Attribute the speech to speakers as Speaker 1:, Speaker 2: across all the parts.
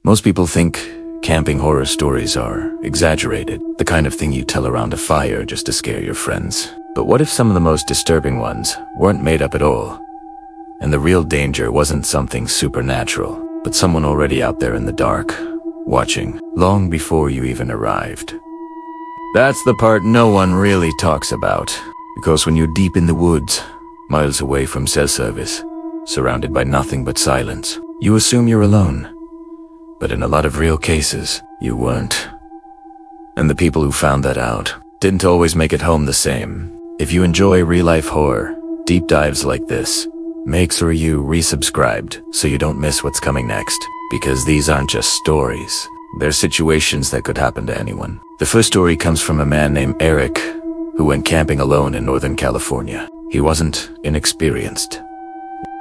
Speaker 1: Most people think camping horror stories are exaggerated, the kind of thing you tell around a fire just to scare your friends. But what if some of the most disturbing ones weren't made up at all? And the real danger wasn't something supernatural, but someone already out there in the dark, watching, long before you even arrived. That's the part no one really talks about, because when you're deep in the woods, miles away from cell service, surrounded by nothing but silence, you assume you're alone. But in a lot of real cases, you weren't. And the people who found that out didn't always make it home the same. If you enjoy real-life horror, deep dives like this, make sure you resubscribed so you don't miss what's coming next. Because these aren't just stories. They're situations that could happen to anyone. The first story comes from a man named Eric, who went camping alone in Northern California. He wasn't inexperienced.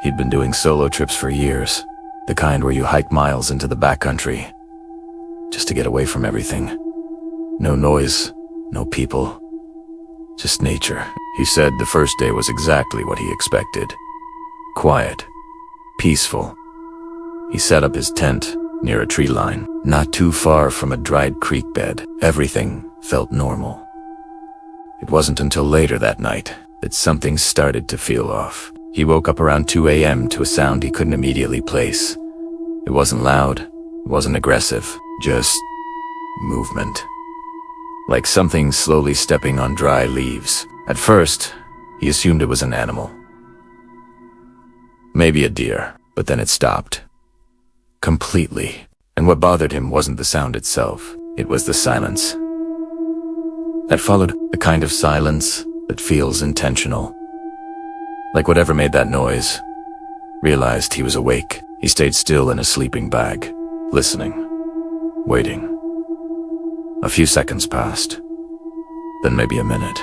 Speaker 1: He'd been doing solo trips for years, the kind where you hike miles into the backcountry, just to get away from everything. No noise, no people, just nature. He said the first day was exactly what he expected. Quiet, peaceful. He set up his tent near a tree line, not too far from a dried creek bed. Everything felt normal. It wasn't until later that night that something started to feel off. He woke up around 2 a.m. to a sound he couldn't immediately place. It wasn't loud, it wasn't aggressive, just movement. Like something slowly stepping on dry leaves. At first, he assumed it was an animal. Maybe a deer, but then it stopped. Completely. And what bothered him wasn't the sound itself, it was the silence. That followed, the kind of silence that feels intentional. Like whatever made that noise realized he was awake. He stayed still in a sleeping bag, listening, waiting. A few seconds passed, then maybe a minute.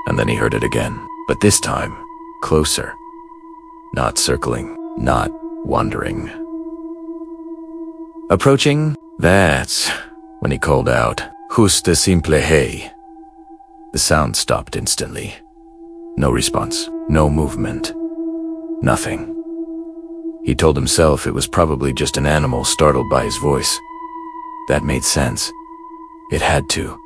Speaker 1: And then he heard it again, but this time, closer. Not circling, not wandering. Approaching, that's when he called out, "Justa simple hey." The sound stopped instantly. No response, no movement, nothing. He told himself it was probably just an animal startled by his voice. That made sense. It had to.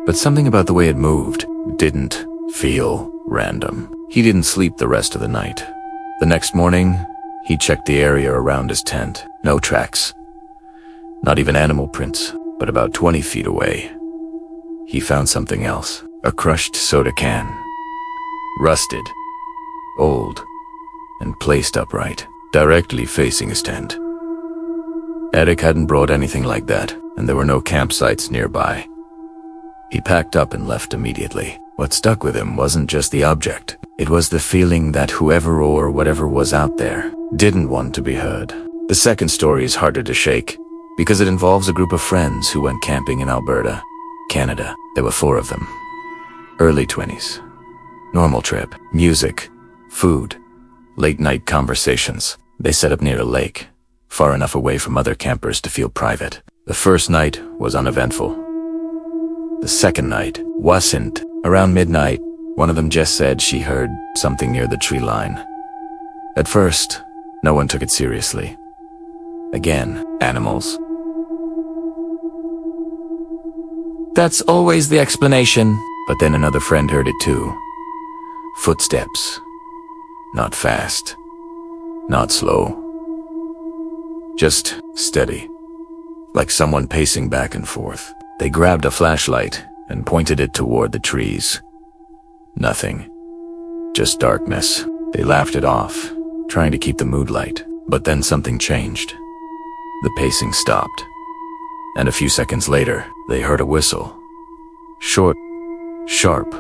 Speaker 1: But something about the way it moved didn't feel random. He didn't sleep the rest of the night. The next morning, he checked the area around his tent. No tracks. Not even animal prints, but about 20 feet away, he found something else. A crushed soda can. Rusted, old, and placed upright, directly facing his tent. Eric hadn't brought anything like that, and there were no campsites nearby. He packed up and left immediately. What stuck with him wasn't just the object. It was the feeling that whoever or whatever was out there didn't want to be heard. The second story is harder to shake, because it involves a group of friends who went camping in Alberta, Canada. There were 4 of them. Early 20s. Normal trip. Music. Food. Late-night conversations. They set up near a lake, far enough away from other campers to feel private. The first night was uneventful. The second night wasn't. Around midnight, one of them just said she heard something near the tree line. At first, no one took it seriously. Again, animals. That's always the explanation. But then another friend heard it too. Footsteps. Not fast. Not slow. Just steady. Like someone pacing back and forth. They grabbed a flashlight and pointed it toward the trees. Nothing. Just darkness. They laughed it off, trying to keep the mood light. But then something changed. The pacing stopped. And a few seconds later, they heard a whistle. Short, sharp,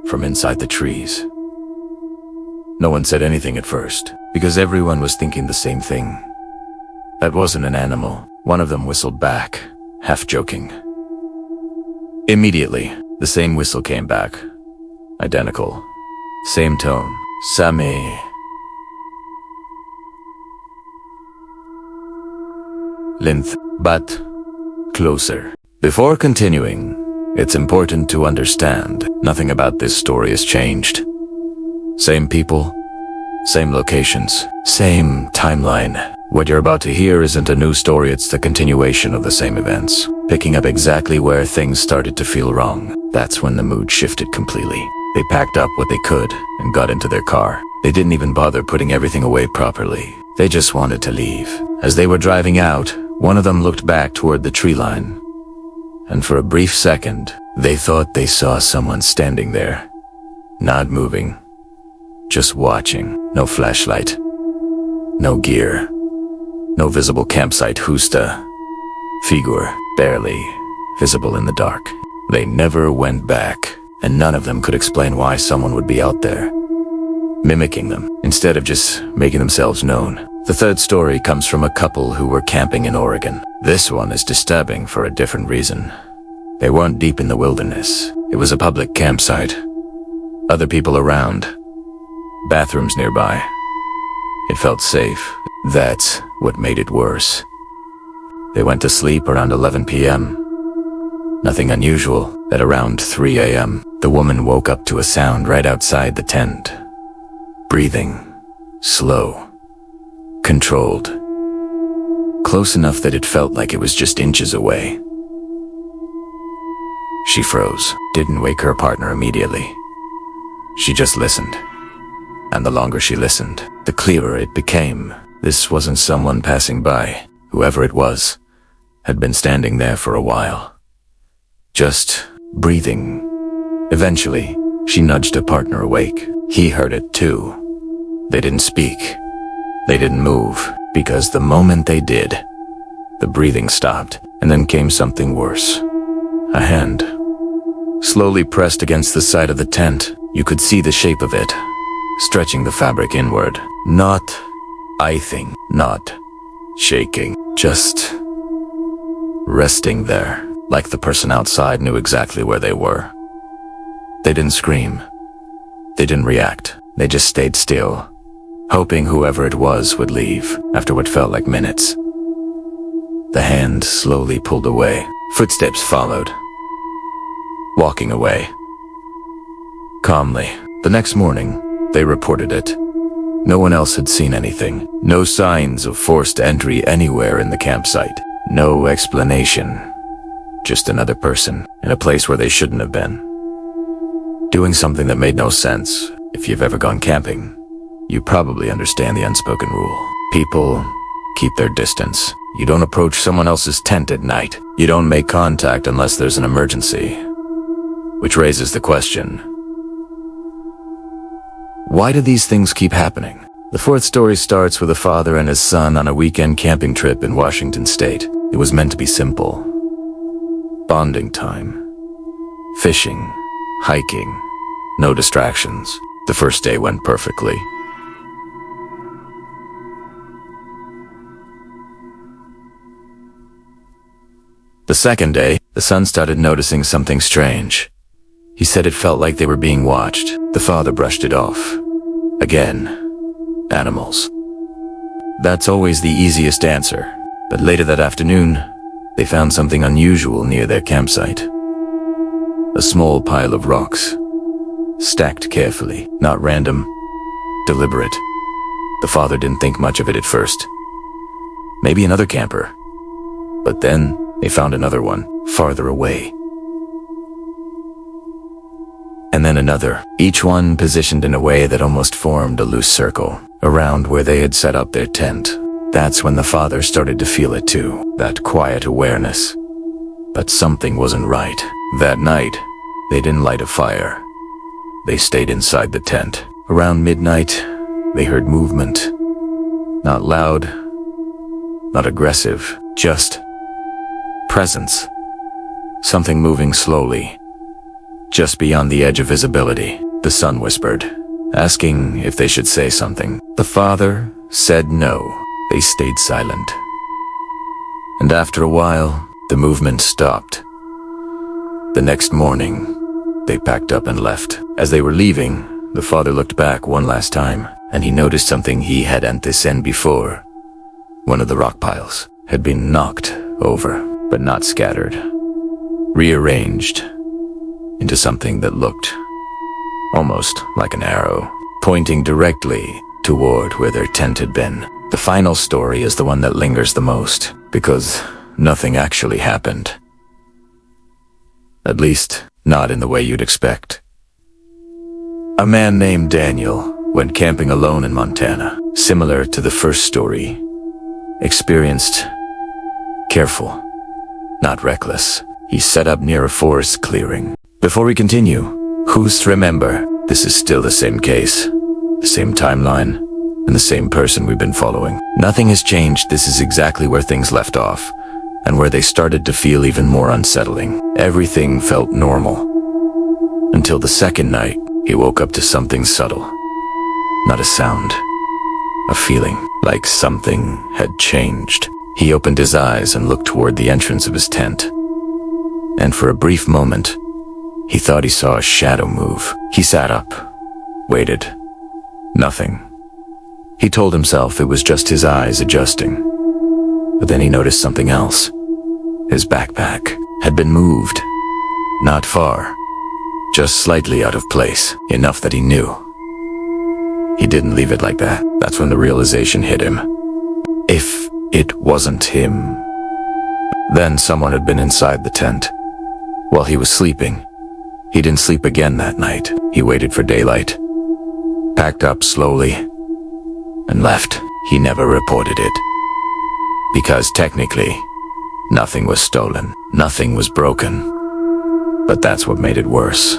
Speaker 1: from inside the trees. No one said anything at first, because everyone was thinking the same thing. That wasn't an animal. One of them whistled back, half joking. Immediately, the same whistle came back. Identical. Same tone. Same. Length, but closer. Before continuing, it's important to understand nothing about this story has changed. Same people, same locations, same timeline. What you're about to hear isn't a new story, it's the continuation of the same events, picking up exactly where things started to feel wrong. That's when the mood shifted completely. They packed up what they could and got into their car. They didn't even bother putting everything away properly. They just wanted to leave. As they were driving out, one of them looked back toward the tree line, and for a brief second, they thought they saw someone standing there, not moving, just watching. No flashlight, no gear, no visible campsite justa. Figure, barely visible in the dark. They never went back, and none of them could explain why someone would be out there, mimicking them, instead of just making themselves known. The third story comes from a couple who were camping in Oregon. This one is disturbing for a different reason. They weren't deep in the wilderness. It was a public campsite. Other people around. Bathrooms nearby. It felt safe. That's what made it worse. They went to sleep around 11 p.m. Nothing unusual. At around 3 a.m., the woman woke up to a sound right outside the tent. Breathing. Slow. Controlled. Close enough that it felt like it was just inches away. She froze. Didn't wake her partner immediately. She just listened. And the longer she listened, the clearer it became. This wasn't someone passing by. Whoever it was had been standing there for a while. Just breathing. Eventually, she nudged her partner awake. He heard it too. They didn't speak. They didn't move, because the moment they did, the breathing stopped, and then came something worse. A hand. Slowly pressed against the side of the tent, you could see the shape of it, stretching the fabric inward. Not ithing, not shaking, just resting there, like the person outside knew exactly where they were. They didn't scream. They didn't react. They just stayed still, hoping whoever it was would leave after what felt like minutes. The hand slowly pulled away. Footsteps followed, walking away. Calmly. The next morning, they reported it. No one else had seen anything. No signs of forced entry anywhere in the campsite. No explanation. Just another person in a place where they shouldn't have been, doing something that made no sense. If you've ever gone camping, you probably understand the unspoken rule. People keep their distance. You don't approach someone else's tent at night. You don't make contact unless there's an emergency. Which raises the question, why do these things keep happening? The fourth story starts with a father and his son on a weekend camping trip in Washington State. It was meant to be simple. Bonding time. Fishing. Hiking. No distractions. The first day went perfectly. The second day, the son started noticing something strange. He said it felt like they were being watched. The father brushed it off. Again, animals. That's always the easiest answer. But later that afternoon, they found something unusual near their campsite. A small pile of rocks, stacked carefully, not random, deliberate. The father didn't think much of it at first. Maybe another camper. But then, they found another one, farther away. And then another, each one positioned in a way that almost formed a loose circle, around where they had set up their tent. That's when the father started to feel it too, that quiet awareness. But something wasn't right. That night, they didn't light a fire. They stayed inside the tent. Around midnight, they heard movement. Not loud, not aggressive, just presence. Something moving slowly, just beyond the edge of visibility. The son whispered, asking if they should say something. The father said no. They stayed silent. And after a while, the movement stopped. The next morning, they packed up and left. As they were leaving, the father looked back one last time, and he noticed something he hadn't seen before. One of the rock piles had been knocked over, but not scattered. Rearranged into something that looked almost like an arrow, pointing directly toward where their tent had been. The final story is the one that lingers the most, because nothing actually happened. At least, not in the way you'd expect. A man named Daniel went camping alone in Montana, similar to the first story. Experienced, careful, not reckless. He set up near a forest clearing. Before we continue, who's to remember, this is still the same case, the same timeline, and the same person we've been following. Nothing has changed. This is exactly where things left off, and where they started to feel even more unsettling. Everything felt normal. Until the second night, he woke up to something subtle. Not a sound. A feeling, like something had changed. He opened his eyes and looked toward the entrance of his tent. And for a brief moment, he thought he saw a shadow move. He sat up, waited. Nothing. He told himself it was just his eyes adjusting. But then he noticed something else. His backpack had been moved. Not far. Just slightly out of place, enough that he knew. He didn't leave it like that. That's when the realization hit him. If it wasn't him, then someone had been inside the tent. While he was sleeping, he didn't sleep again that night. He waited for daylight, packed up slowly, and left. He never reported it. Because technically, nothing was stolen, nothing was broken. But that's what made it worse.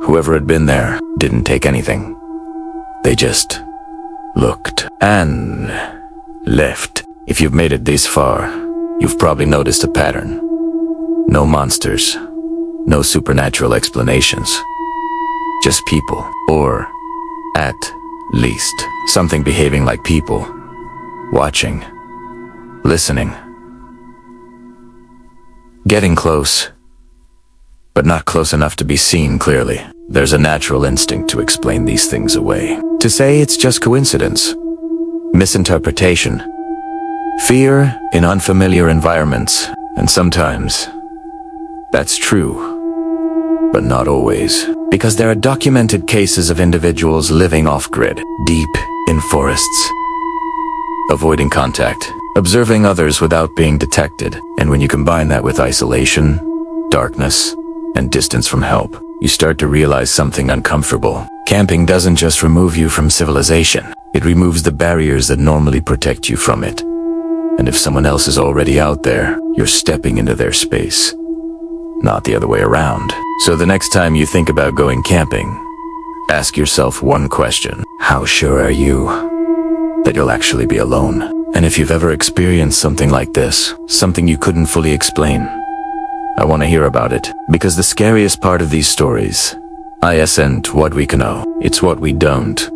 Speaker 1: Whoever had been there didn't take anything. They just looked and left. If you've made it this far, you've probably noticed a pattern. No monsters, no supernatural explanations. Just people, or at least something behaving like people. Watching, listening, getting close, but not close enough to be seen clearly. There's a natural instinct to explain these things away. To say it's just coincidence, misinterpretation, fear in unfamiliar environments, and sometimes that's true, but not always. Because there are documented cases of individuals living off-grid, deep in forests, avoiding contact, observing others without being detected. And when you combine that with isolation, darkness, and distance from help, you start to realize something uncomfortable. Camping doesn't just remove you from civilization. It removes the barriers that normally protect you from it. And if someone else is already out there, you're stepping into their space, not the other way around. So the next time you think about going camping, ask yourself one question. How sure are you that you'll actually be alone? And if you've ever experienced something like this, something you couldn't fully explain, I want to hear about it. Because the scariest part of these stories isn't what we can know. It's what we don't.